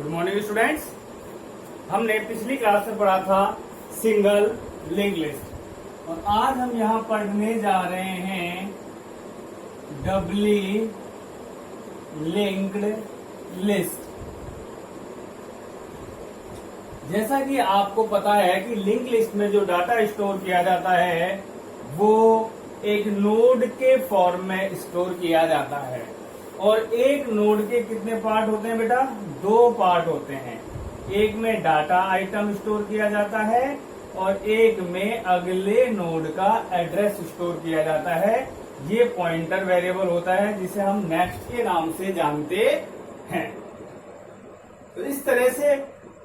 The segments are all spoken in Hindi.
Good morning students. हमने पिछली क्लास में पढ़ा था सिंगल लिंक लिस्ट और आज हम यहाँ पढ़ने जा रहे हैं डबली लिंक्ड लिस्ट। जैसा कि आपको पता है कि लिंक लिस्ट में जो डाटा स्टोर किया जाता है वो एक नोड के फॉर्म में स्टोर किया जाता है और एक नोड के कितने पार्ट होते हैं बेटा? 2 पार्ट होते हैं। एक में डाटा आइटम स्टोर किया जाता है और एक में अगले नोड का एड्रेस स्टोर किया जाता है। ये पॉइंटर वेरिएबल होता है जिसे हम नेक्स्ट के नाम से जानते हैं। तो इस तरह से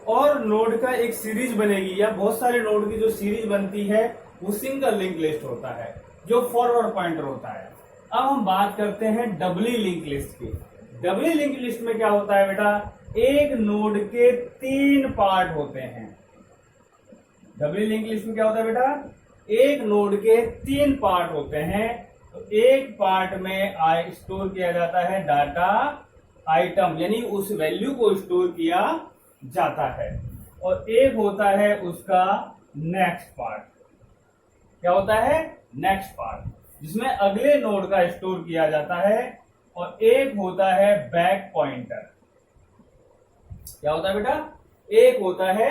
और नोड का एक सीरीज बनेगी या बहुत सारे नोड की जो सीरीज बनती है वो सिंगल लिंक लिस्ट होता है जो फॉरवर्ड पॉइंटर होता है। अब हम बात करते हैं डबली लिंक लिस्ट की। डबली लिंक लिस्ट में क्या होता है बेटा? एक नोड के 3 पार्ट होते हैं। डबली लिंक लिस्ट में क्या होता है बेटा? एक नोड के 3 पार्ट होते हैं। तो एक पार्ट में स्टोर किया जाता है डाटा आइटम, यानी उस वैल्यू को स्टोर किया जाता है और एक होता है उसका नेक्स्ट पार्ट। क्या होता है? नेक्स्ट पार्ट, जिसमें अगले नोड का स्टोर किया जाता है और एक होता है बैक पॉइंटर। क्या होता है बेटा? एक होता है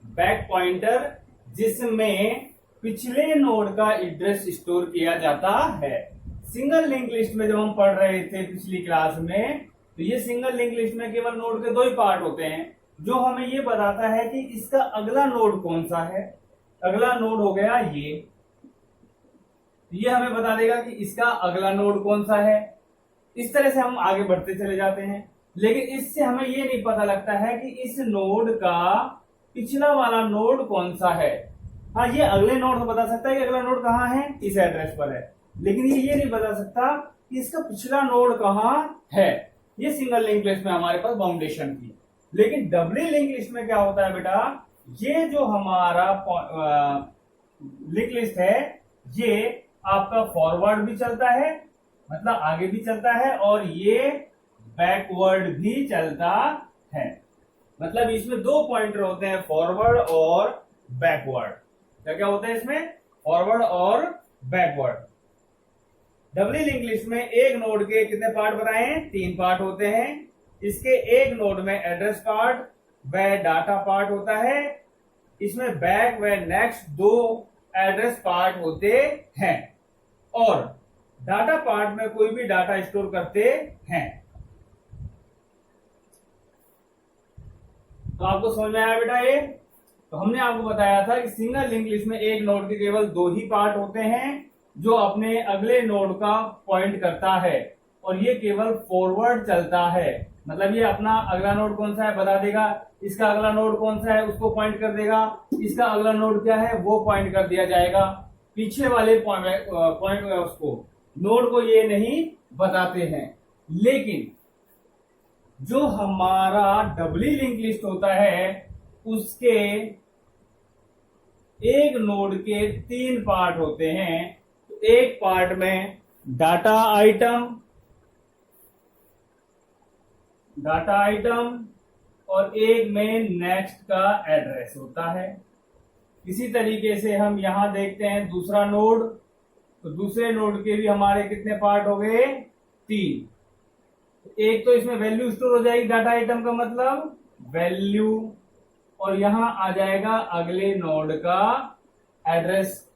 बैक पॉइंटर जिसमें पिछले नोड का एड्रेस स्टोर किया जाता है। सिंगल लिंक लिस्ट में जब हम पढ़ रहे थे पिछली क्लास में, तो ये सिंगल लिंक लिस्ट में केवल नोड के 2 ही पार्ट होते हैं जो हमें ये बताता है कि इसका अगला नोड कौन सा है। अगला नोड हो गया ये हमें बता देगा कि इसका अगला नोड कौन सा है। इस तरह से हम आगे बढ़ते चले जाते हैं, लेकिन इससे हमें ये नहीं पता लगता है कि इस नोड का पिछला वाला नोड कौन सा है। हाँ, ये अगले नोड को बता सकता है कि अगला नोड कहाँ है, इस एड्रेस पर है, लेकिन ये नहीं बता सकता कि इसका पिछला नोड कहाँ है। ये सिंगल लिंक लिस्ट में हमारे पास बाउंडेशन थी। लेकिन डबली लिंक लिस्ट में क्या होता है बेटा? ये जो हमारा लिंक लिस्ट है ये आपका फॉरवर्ड भी चलता है, मतलब आगे भी चलता है, और ये बैकवर्ड भी चलता है। मतलब इसमें 2 पॉइंटर होते हैं, फॉरवर्ड और बैकवर्ड। क्या क्या होते हैं इसमें? फॉरवर्ड और बैकवर्ड। डबली लिंक लिस्ट में एक नोड के कितने पार्ट बताए हैं? 3 पार्ट होते हैं। इसके एक नोड में एड्रेस पार्ट व डाटा पार्ट होता है। इसमें बैक व नेक्स्ट 2 एड्रेस पार्ट होते हैं और डाटा पार्ट में कोई भी डाटा स्टोर करते हैं। तो आपको समझ में आया बेटा ये? तो हमने आपको बताया था कि सिंगल लिंक लिस्ट में एक नोड के केवल 2 ही पार्ट होते हैं जो अपने अगले नोड का पॉइंट करता है और ये केवल फॉरवर्ड चलता है। मतलब ये अपना अगला नोड कौन सा है बता देगा, इसका अगला नोड कौन सा है उसको पॉइंट कर देगा, इसका अगला नोड क्या है वो पॉइंट कर दिया जाएगा। पीछे वाले पॉइंट उसको नोड को ये नहीं बताते हैं। लेकिन जो हमारा डबली लिंक लिस्ट होता है उसके एक नोड के 3 पार्ट होते हैं। तो एक पार्ट में डाटा आइटम और एक में नेक्स्ट का एड्रेस होता है। इसी तरीके से हम यहां देखते हैं दूसरा नोड। तो दूसरे नोड के भी हमारे कितने पार्ट हो गए? 3। एक तो इसमें वैल्यू स्टोर हो जाएगी, डाटा आइटम का मतलब वैल्यू, और यहां आ जाएगा अगले नोड का एड्रेस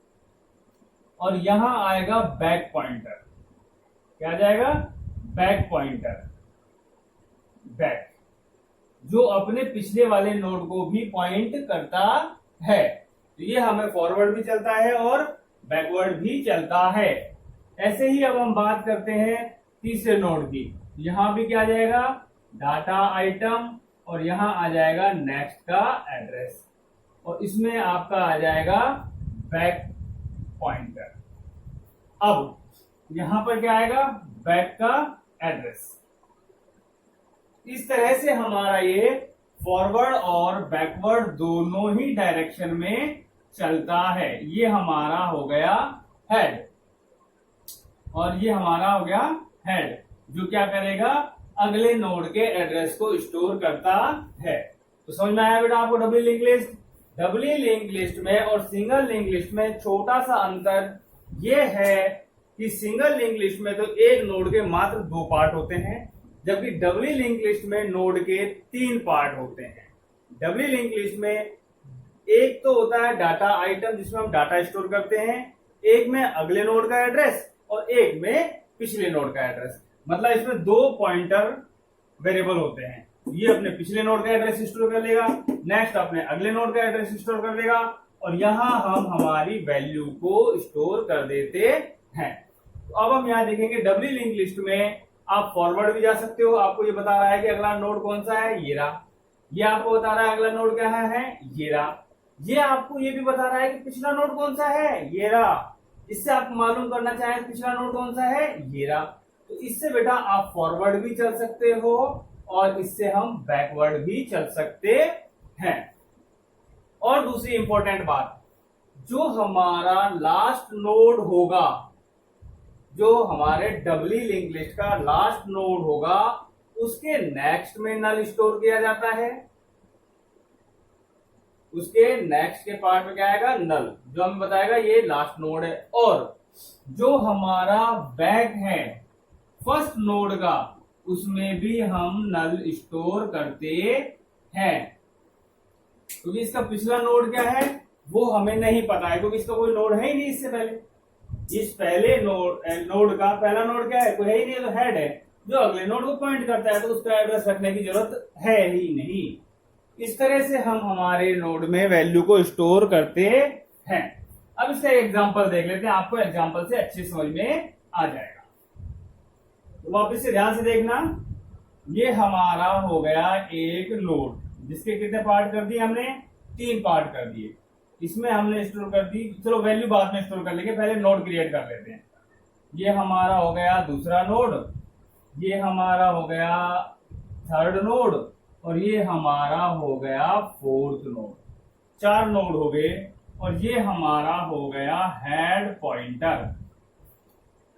और यहां आएगा बैक पॉइंटर। क्या आ जाएगा? बैक पॉइंटर, बैक, जो अपने पिछले वाले नोड को भी पॉइंट करता है। तो ये हमें फॉरवर्ड भी चलता है और बैकवर्ड भी चलता है। ऐसे ही अब हम बात करते हैं तीसरे नोड की। यहां भी क्या आ जाएगा? डाटा आइटम और यहां आ जाएगा नेक्स्ट का एड्रेस और इसमें आपका आ जाएगा बैक पॉइंटर। अब यहां पर क्या आएगा? बैक का एड्रेस। इस तरह से हमारा ये फॉरवर्ड और बैकवर्ड दोनों ही डायरेक्शन में चलता है। ये हमारा हो गया हेड और ये हमारा हो गया हेड, जो क्या करेगा? अगले नोड के एड्रेस को स्टोर करता है। तो समझ में आया बेटा आपको डबली link list? Doubly link list में और सिंगल लिंक लिस्ट में छोटा सा अंतर यह है कि सिंगल लिंक लिस्ट में तो एक नोड के मात्र 2 पार्ट होते हैं, जबकि डबली लिंक लिस्ट में नोड के 3 पार्ट होते हैं। डबली लिंक लिस्ट में एक तो होता है डाटा आइटम जिसमें हम डाटा स्टोर करते हैं, एक में अगले नोड का एड्रेस और एक में पिछले नोड का एड्रेस। मतलब इसमें 2 पॉइंटर वेरिएबल होते हैं। ये अपने पिछले नोड का एड्रेस स्टोर कर लेगा, नेक्स्ट अपने अगले नोड का एड्रेस स्टोर कर देगा, और यहां हम हमारी वैल्यू को स्टोर कर देते हैं। तो अब हम यहां देखेंगे डबली लिंक लिस्ट में आप फॉरवर्ड भी जा सकते हो। आपको ये बता रहा है कि अगला नोड कौन सा है, ये रहा। ये आपको बता रहा है अगला नोड क्या है, ये रहा। ये आपको ये भी बता रहा है कि पिछला नोड कौन सा है, ये रहा। इससे आप मालूम करना चाहें पिछला नोड कौन सा है, ये रहा। तो इससे बेटा आप फॉरवर्ड भी चल सकते हो और इससे हम बैकवर्ड भी चल सकते हैं। और दूसरी इंपॉर्टेंट बात, जो हमारा लास्ट नोड होगा, जो हमारे डबली लिंक लिस्ट का लास्ट नोड होगा, उसके नेक्स्ट में नल स्टोर किया जाता है। उसके नेक्स्ट के पार्ट में क्या आएगा, नल, जो हमें बताएगा ये लास्ट नोड है। और जो हमारा बैक है फर्स्ट नोड का, उसमें भी हम नल स्टोर करते हैं। क्योंकि इसका पिछला नोड क्या है वो हमें नहीं पता है, क्योंकि इसका कोई नोड है ही नहीं इससे पहले। इस पहले नोड का पहला नोड क्या है, कोई है ही नहीं, तो हेड है जो अगले नोड को पॉइंट करता है, तो उसका एड्रेस रखने की जरूरत है ही नहीं। इस तरह से हम हमारे नोड में वैल्यू को स्टोर करते हैं। अब इसका एग्जांपल देख लेते हैं, आपको एग्जांपल से अच्छे समझ में आ जाएगा। तो वापस से ध्यान से देखना, ये हमारा हो गया एक नोड जिसके कितने पार्ट कर दिए हमने, 3 पार्ट कर दिए। इसमें हमने स्टोर कर दी, चलो वैल्यू बाद में स्टोर कर लेंगे, पहले नोड क्रिएट कर लेते हैं। ये हमारा हो गया दूसरा नोड, ये हमारा हो गया थर्ड नोड, और ये हमारा हो गया फोर्थ नोड। 4 नोड हो गए। और ये हमारा हो गया हेड पॉइंटर,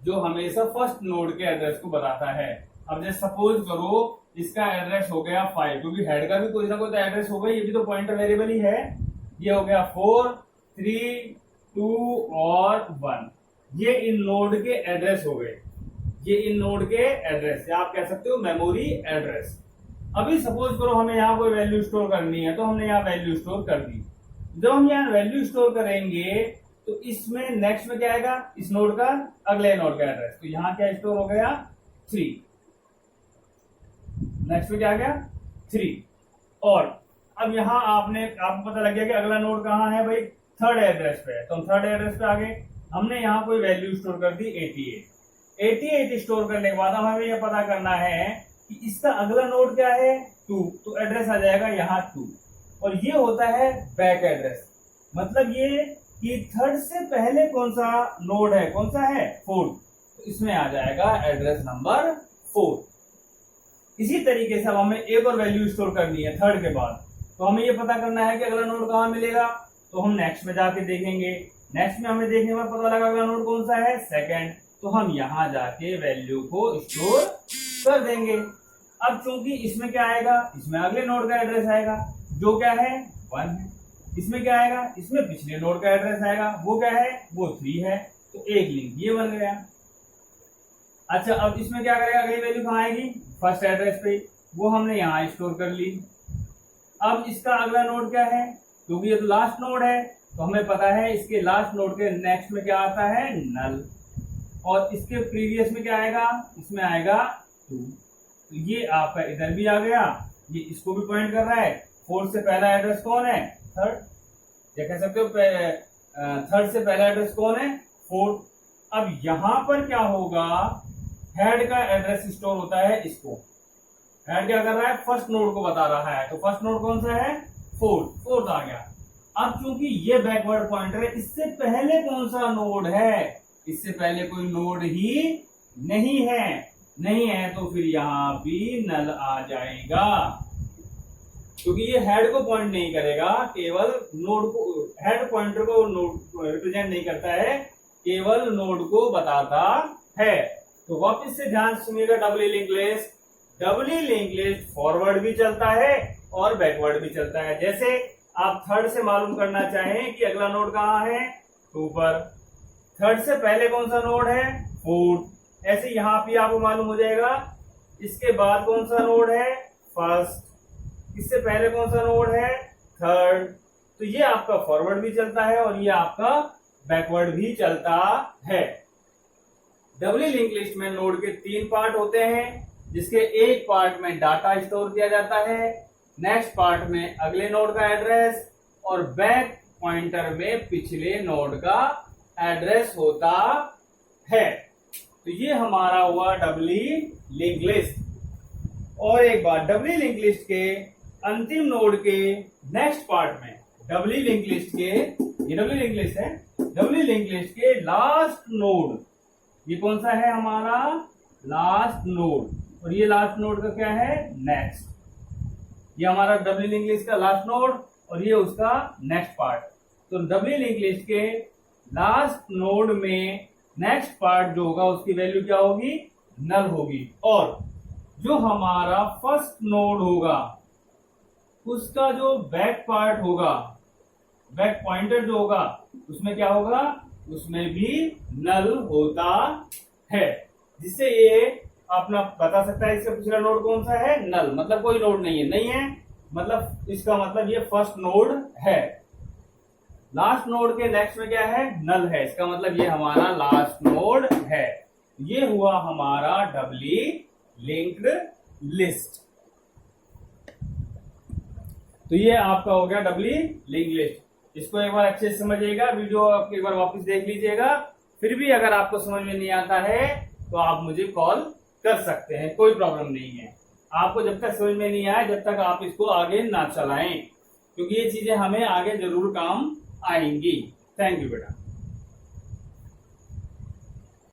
जो हमेशा फर्स्ट नोड के एड्रेस को बताता है। अब जैसे सपोज करो इसका एड्रेस हो गया 5, क्योंकि हेड का भी कोई ना कोई तो एड्रेस होगा, ये भी तो पॉइंटर वेरिएबल ही है। ये हो गया 4, 3, 2 और 1। ये इन नोड के एड्रेस हो गए, ये इन नोड के एड्रेस, या आप कह सकते हो मेमोरी एड्रेस। अभी सपोज करो हमें यहाँ कोई वैल्यू स्टोर करनी है, तो हमने यहाँ वैल्यू स्टोर कर दी। जब हम यहाँ वैल्यू स्टोर करेंगे तो इसमें नेक्स्ट में क्या आएगा, इस नोड का अगले नोड का एड्रेस। तो यहाँ क्या स्टोर हो गया, 3। नेक्स्ट में क्या आ गया, 3। और अब यहाँ आपको पता लग गया कि अगला नोड कहाँ है भाई, थर्ड एड्रेस पे है। तो हम थर्ड एड्रेस पे आ गए। हमने यहाँ कोई वैल्यू स्टोर कर दी 88। 88 स्टोर करने के बाद हमें यह पता करना है कि इसका अगला नोड क्या है, 2। तो एड्रेस आ जाएगा यहाँ 2। और ये होता है बैक एड्रेस, मतलब ये कि थर्ड से पहले कौन सा नोड है, कौन सा है, 4। तो इसमें आ जाएगा एड्रेस नंबर 4। इसी तरीके से अब हमें एक और वैल्यू स्टोर करनी है थर्ड के बाद। तो हमें ये पता करना है कि अगला नोड कहाँ मिलेगा। तो हम नेक्स्ट में जाके देखेंगे, नेक्स्ट में हमें देखने में पता लगा अगला नोड कौन सा है, सेकंड। तो हम यहाँ जाके वैल्यू को स्टोर कर देंगे। अब चूंकि इसमें क्या आएगा, इसमें अगले नोड का एड्रेस आएगा जो क्या है, 1 है। इसमें क्या आएगा, इसमें पिछले नोड का एड्रेस आएगा, वो क्या है, वो 3 है। तो एक लिंक ये बन गया। अच्छा, अब इसमें क्या करेगा, अगली वैल्यू कहाँ आएगी, फर्स्ट एड्रेस पे, वो हमने यहाँ स्टोर कर ली। अब इसका अगला नोड क्या है, क्योंकि ये तो लास्ट नोड है, तो हमें पता है इसके लास्ट नोड के नेक्स्ट में क्या आता है, नल। और इसके प्रीवियस में क्या आएगा, इसमें आएगा 2। तो ये आपका इधर भी आ गया, ये इसको भी पॉइंट कर रहा है। 4 से पहला एड्रेस कौन है, थर्ड। या कह सकते हो थर्ड से पहला एड्रेस कौन है, 4। अब यहां पर क्या होगा, हेड का एड्रेस स्टोर होता है इसको। हेड क्या कर रहा है, फर्स्ट नोड को बता रहा है। तो फर्स्ट नोड कौन सा है, 4 आ गया। अब चूंकि ये बैकवर्ड पॉइंटर है, इससे पहले कौन सा नोड है, इससे पहले कोई नोड ही नहीं है, तो फिर यहाँ भी नल आ जाएगा, क्योंकि ये हेड को पॉइंट नहीं करेगा, केवल नोड को, हेड पॉइंटर को नोड रिप्रेजेंट नहीं करता है, केवल नोड को बताता है। तो वापस से ध्यान सुनिएगा, doubly link list doubly link list forward भी चलता है और बैकवर्ड भी चलता है। जैसे आप थर्ड से मालूम करना चाहें कि अगला नोड कहाँ है, 2 पर, थर्ड से पहले कौन सा नोड है, 4, ऐसे यहाँ भी आपको मालूम हो जाएगा। इसके बाद कौन सा नोड है, फर्स्ट, इससे पहले कौन सा नोड है, थर्ड। तो ये आपका फॉरवर्ड भी चलता है और ये आपका बैकवर्ड भी चलता है। डबली लिंक लिस्ट में नोड के 3 पार्ट होते हैं, जिसके एक पार्ट में डाटा स्टोर किया जाता है, नेक्स्ट पार्ट में अगले नोड का एड्रेस और बैक पॉइंटर में पिछले नोड का एड्रेस होता है। तो ये हमारा हुआ डबली लिंक लिस्ट। और एक बात, डबली लिंक लिस्ट के अंतिम नोड के नेक्स्ट पार्ट में, डबली लिंक लिस्ट के, ये डबली लिंक लिस्ट है, डबली लिंक लिस्ट के लास्ट नोड, ये कौन सा है हमारा, लास्ट नोड, और ये लास्ट नोड का क्या है, नेक्स्ट। ये हमारा डबली लिंक लिस्ट का लास्ट नोड और ये उसका नेक्स्ट पार्ट। तो डबली लिंक लिस्ट के लास्ट नोड में नेक्स्ट पार्ट जो होगा उसकी वैल्यू क्या होगी, नल होगी। और जो हमारा फर्स्ट नोड होगा उसका जो बैक पार्ट होगा, बैक पॉइंटर जो होगा, उसमें क्या होगा, उसमें भी नल होता है। जिससे ये अपना बता सकता है इसका पिछला नोड कौन सा है, नल, मतलब कोई नोड नहीं है, नहीं है मतलब इसका मतलब ये फर्स्ट नोड है। लास्ट नोड के नेक्स्ट में क्या है, नल है, इसका मतलब ये हमारा लास्ट नोड है। ये हुआ हमारा डबली लिंक्ड लिस्ट। तो ये आपका हो गया डबली लिंक लिस्ट। इसको एक बार अच्छे से समझिएगा, वीडियो आप एक बार वापस देख लीजिएगा। फिर भी अगर आपको समझ में नहीं आता है तो आप मुझे कॉल कर सकते हैं, कोई प्रॉब्लम नहीं है। आपको जब तक समझ में नहीं आए जब तक आप इसको आगे ना चलाएं, क्योंकि ये चीजें हमें आगे जरूर काम आएंगी। थैंक यू बेटा।